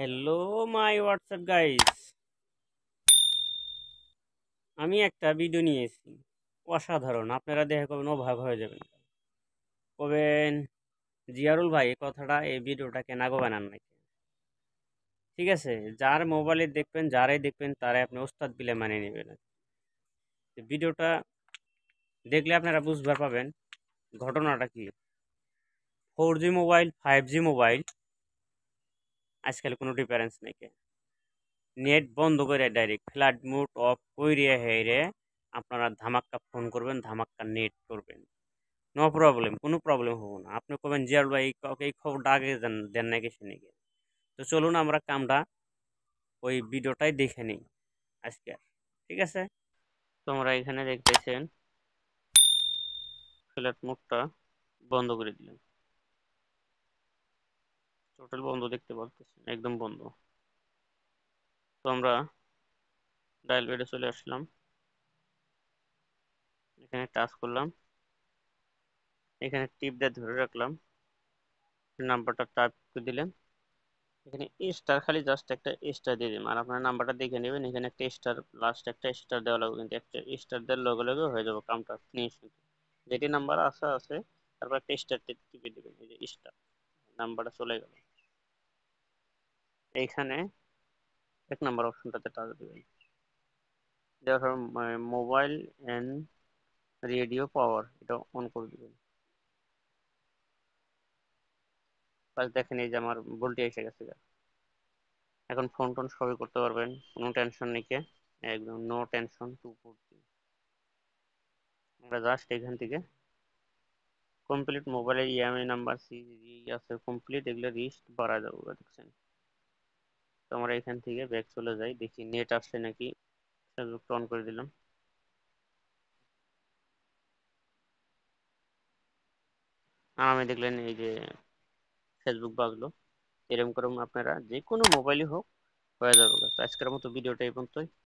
Hello my WhatsApp guys, আমি একটা video নিয়েছি অসাধারণ। আপনারা দেখে কবেন অবাক হয়ে যাবেন, কবেন জিয়ারুল ভাই এই কথাটা এই ভিডিওটা কেন আগে বানান নাকি। ঠিক আছে, যার মোবাইলে দেখবেন যারাই দেখবেন তারাই আপনি ওস্তাদ বিলে মানে নেবেন। ভিডিওটা দেখলে আপনারা বুঝতে পারবেন ঘটনাটা কি। 4G মোবাইল 5G মোবাইল আজকাল কোনো ডিফারেন্স নেই। নেট বন্ধ করে ডাইরেক্ট ফ্লাইট মোড অফ কইরে হেরে আপনারা ধামাক্কা ফোন করবেন, ধামাক্কা নেট করবেন, নো প্রবলেম, কোনো প্রবলেম হবো না। আপনি কবেন জিয়াল ভাই এই খবরটা আগে দেন নাকি শুনে গিয়ে। তো চলুন আমরা কামটা ওই ভিডিওটাই দেখে নিই আজকে। ঠিক আছে, তোমরা এখানে দেখতেছেন ফ্লাইট মোডটা বন্ধ করে দিলাম, টোটাল বন্ধ দেখতে পাচ্ছেন, একদম বন্ধ। তো আমরা ডায়াল প্যাডে চলে আসলাম, এখানে টাচ করলাম, এখানে টিপ দিয়ে ধরে রাখলাম, নাম্বারটা টাইপ করে দিলেন, এখানে স্টার খালি জাস্ট একটা স্টার দিয়ে দিবেন। আর আপনার নাম্বারটা দেখে নেবেন, এখানে একটা স্টার, লাস্ট একটা স্টার দেওয়া লাগবে, কিন্তু একটা স্টার দেওয়ার লগে লগে হয়ে যাবে কামটা ফিনিশ। যেটি নাম্বার আছে তারপর একটা স্টার টিপে দিবেন, এই যে স্টার, নাম্বারটা চলে গেল। এইখানে এক নাম্বার অপশনটাতে টাচ দিবেন, দেওয়ার মোবাইল এন্ড রেডিও পাওয়ার এটা অন করে দিবেন। বাস দেখেন এই যে আমার ভোল্টেজ এসে গেছে। এখন ফোন টোন সবই করতে পারবেন, কোনো টেনশন নেই, একদম নো টেনশন টু ফুর্তি। আমরা জাস্ট এখান থেকে কমপ্লিট মোবাইলের ইএমআই নাম্বার আছে কমপ্লিট, এগুলো রিস্ট বাড়া যাবে দেখছেন। তো আমরা এখান থেকে ব্যাক চলে যাই, দেখি নেট আসছে নাকি। ফেসবুক অন করে দিলাম, আর আমি দেখলেন এই যে ফেসবুক বাজলো। এরকম করে আপনারা যে কোনো মোবাইলই হোক হয়ে যাবে। তো আজকের মতো ভিডিওটা এই পর্যন্তই।